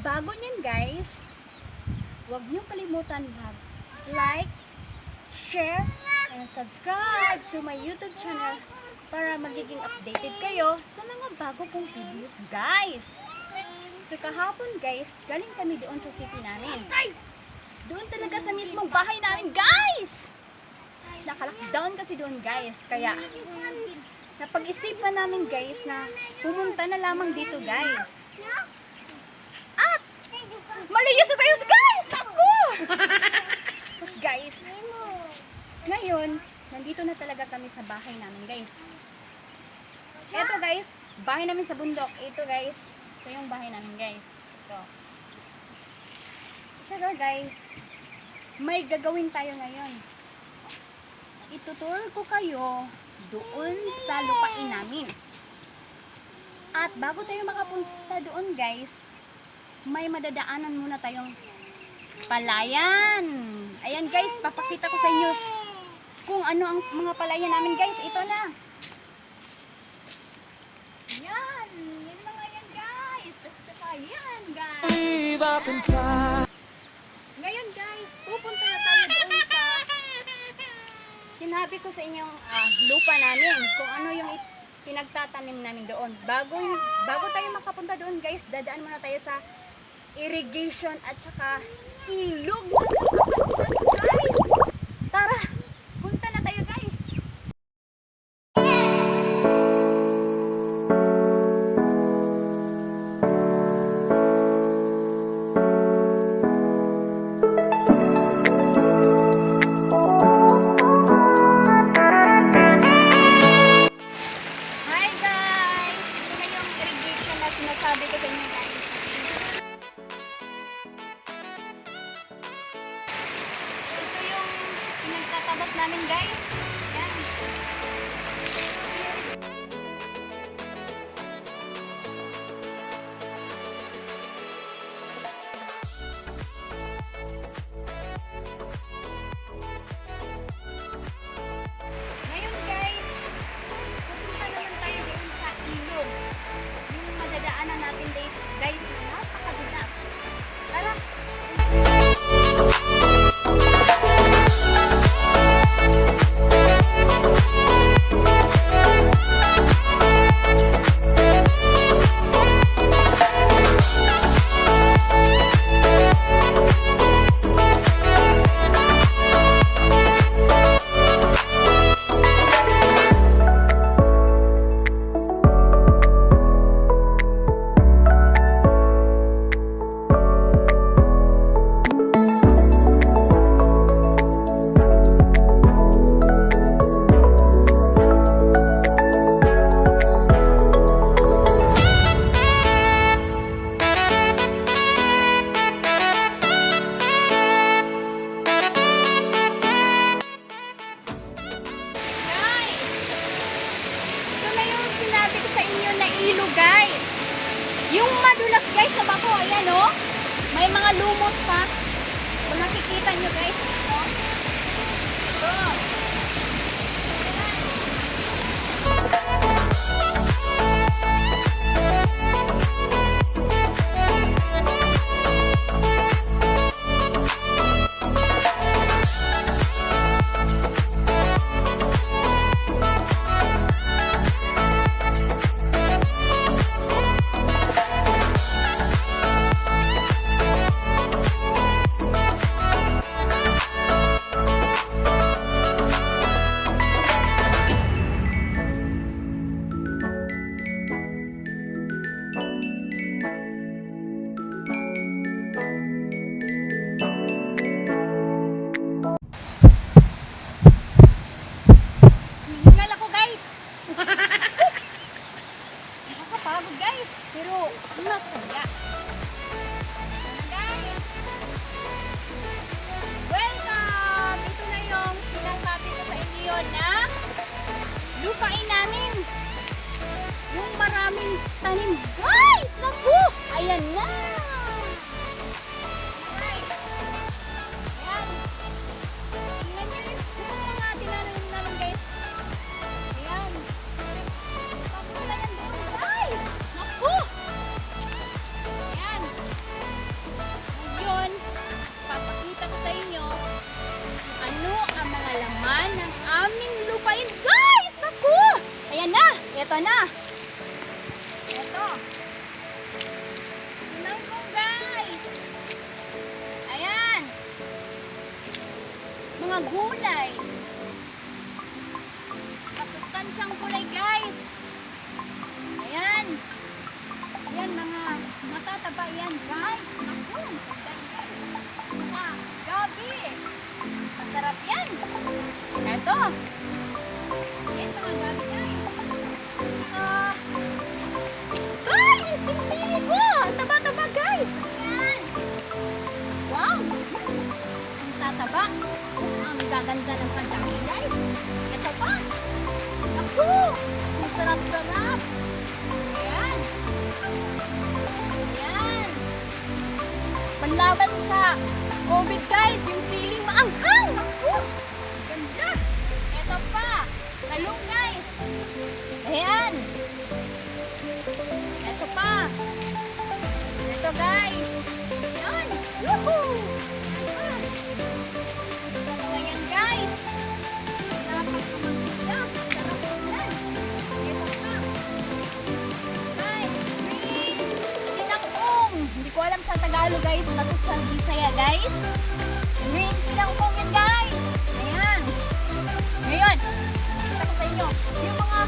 bago niyan guys, huwag niyong kalimutan mag-like, share, and subscribe to my YouTube channel para magiging updated kayo sa mga bago kong videos guys. So kahapon guys, galing kami doon sa city namin. Doon talaga sa mismong bahay namin guys. Naka-lockdown kasi doon guys. Kaya napag-isipan namin guys na pumunta na lamang dito guys. At malayo sa tayo guys! Ako! Tapos guys, ngayon, nandito na talaga kami sa bahay namin guys. Eto guys, bahay namin sa bundok. Ito guys, ito yung bahay namin guys. Ito. Tsaka guys, may gagawin tayo ngayon. Itutur ko kayo doon sa lupain namin. At bago tayo makapunta doon guys, may madadaanan muna tayong palayan. Ayan guys, papakita ko sa inyo kung ano ang mga palayan namin guys. Ito na. Yan. Yan mga yan guys. At saka yan guys. Ngayon guys, pupunta na tayo doon sa sinabi ko sa inyong lupa namin. Kung ano yung pinagtatanim namin doon. Bago tayo makapunta doon guys, dadaan muna tayo sa irrigation at saka ilog. Guys, tara, punta na tayo guys. Hi guys, ito na yung irrigation na sinasabi ko sa inyo guys. Ito yung pinagtatabak namin guys. Yan. Ngayon guys, pupunta naman tayo doon sa ilog. Yung madadaanan natin guys na napakabilas. Tara! Sinabi ko sa inyo na ilog guys. Yung madulas guys sa bako, ayan oh. May mga lumot pa. Kung nakikita nyo guys, ito. Nakakapagod guys, pero masaya. Guys, welcome! Ito na yung sinasabi ko sa inyo na lupain namin. Yung maraming tanim guys! Naku! Ayan na! Guys, ayan. Tingnan nyo yung mga tinanim namin guys. Ayan. Pagmula yan doon guys! Naku! Ayan. Ito. Tingnan ko guys. Ayan. Mga gulay. Masustansyang gulay guys. Ayan. Ayan mga matataba yan guys. Naku, mga gabi. Masarap yan. Ito. Ayan mga gabi guys. Guys, sili ko. Taba-taba guys. Ayan. Wow. Ang tataba. Ang gaganda ng pagdami guys. Ito pa. Naku. Ang sarap-sarap. Ayan. Ayan. Panlaban sa COVID guys. Yung siling maanghang. Naku. Ganda. Ito pa. Talong guys. Ayan. Ito pa. Ito guys. Ayan. Woohoo! Ayan guys. Napakamakita. Sarap yan. Ito pa. Guys. Green tinangkong. Hindi ko alam sa Tagalog guys. Kasi sa Bisaya guys. Green tinangkong yan guys. Ayan. Ngayon. Kita ko sa inyo. Yung mga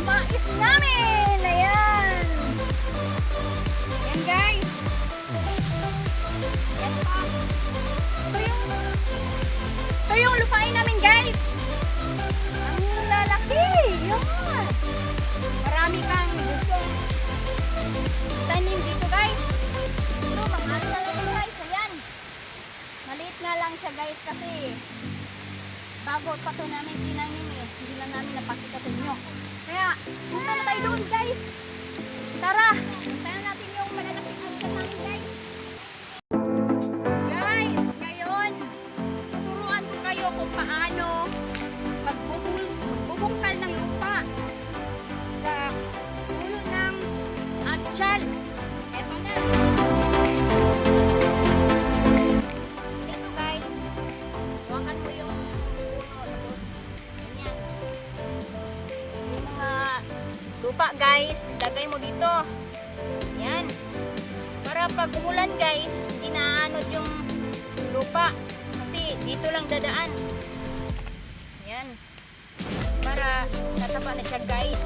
mais namin. Ayan. Ayan guys. Ayan pa. Ito yung lupain namin guys. Ang lalaki. Yan. Marami kang gusto tanim dito guys. Ito mga ano na lang guys. Ayan. Maliit nga lang siya guys kasi bago pa ito namin tinanim eh. Hindi lang namin napakita sa inyo. Kaya punta na tayo doon guys. Tara. Puntahan natin yung malalaking halikan namin guys. Guys, ngayon tuturuan ko kayo kung paano magbubungkal ng lupa sa ulo ng atsyal. Eto na. Ito guys. Hawakan mo yung puno. Tapos, ganyan. Yung mga lupa guys, lagay mo dito. Yan. Para pag umulan guys, hindi naanod yung lupa. Kasi dito lang dadaan. Yan. Para tataba na siya guys.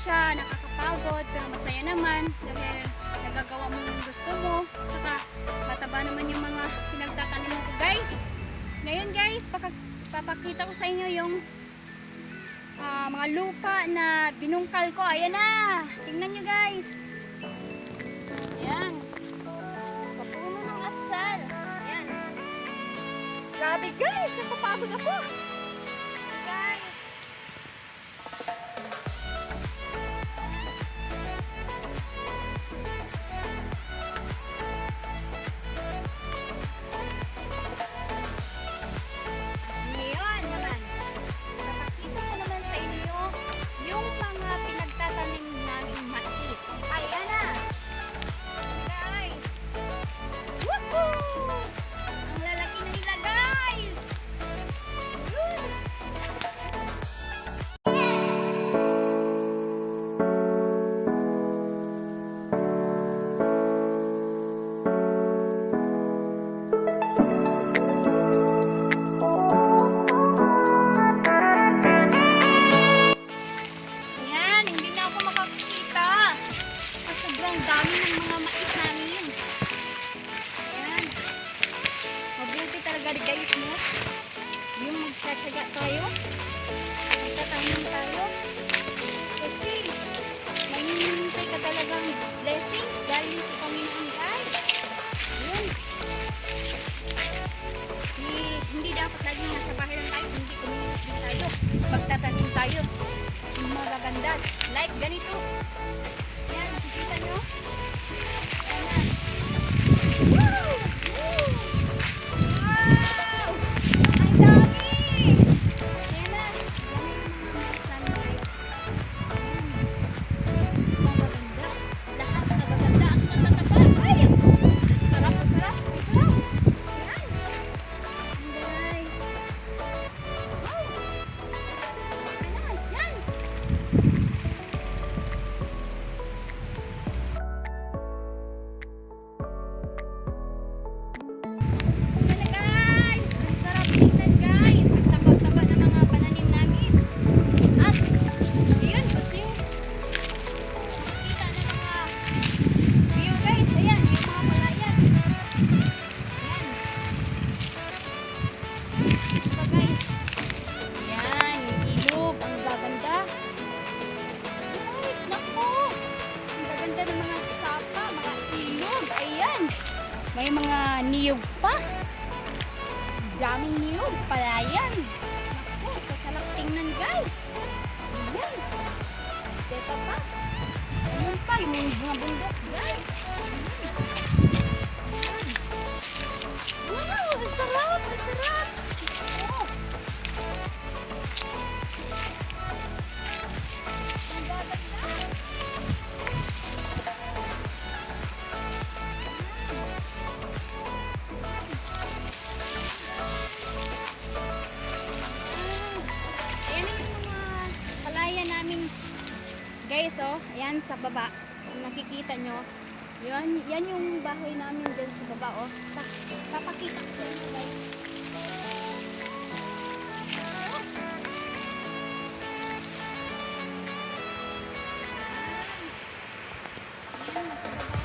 siya nakakapagod pero masaya naman dahil nagagawa mo yung gusto mo. Saka mataba naman yung mga pinagtatanim ko guys. Ngayon guys, papakita ko sa inyo yung mga lupa na binungkal ko. Ayan na! Tingnan nyo guys. Ayan. Sa puno ng atsal. Ayan. Grabe guys! Napapagod ako. Guys. Ngayon naman, papakita ko naman sa inyo yung mga pinagtatanim namin mais. Ayan na! Guys! Woohoo! Ang lalaki na nila guys! Yun! Ayan, hindi na ako makakita. Kasi sobrang dami ng mga mais namin. Ayan. Mabuti talaga guys, no? Yung magtsatsaga tayo. Magtatanim tayo. Kasi may hinihintay ka talagang blessing galing sa Panginoon guys. Yun. Hindi dapat laging nasa bahay lang tayo. Hindi kumilos din tayo. Magtatanim tayo. Yung magaganda. Like ganito. Ayan, nakikita nyo? Ayan na. Woo! Woo! Wow! Ang dami! Ayan na. Dami ng mga sunrise. Magaganda. Lahat magaganda at matataba. Ay! Sarap, ang sarap. Ay, sarap. Ayan. Guys. Wow! Ayan, yan. Ayan na guys! Ang sarap tingnan guys! Ang taba-taba ng mga pananim namin. At, ayun, gusto yung makita ng mga view guys. Ayan, yung mga palayan. Ayan. Diba guys? Ayan, yung ilog. Ang gaganda. Guys, naku! Ang gaganda ng mga sapa, mga ilog. Ayan. May mga niyog pa. Daming niyog. Palayan. Naku, kasalak tingnan guys. Ayan. Dito pa. Ayun pa, yung mga bundok guys. Ayan. Ayan. Wow, ang sarap, ang sarap. Oh. Ang gaganda. Ayan na yung mga palayan namin guys, oh. Ayan sa baba. Kung nakikita nyo, yan yung bahay namin dyan sa baba, oh. Papakita ko sa inyo guys. Ayan, nasa baba.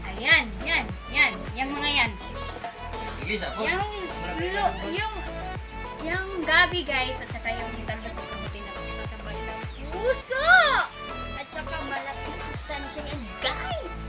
Ayan, yan, yan. Yung mga yan. Ilis ako. Yung gabi guys, at saka yung talbas sa kamuti na pagkakabay ng puso! At saka malaking sustansya yan guys!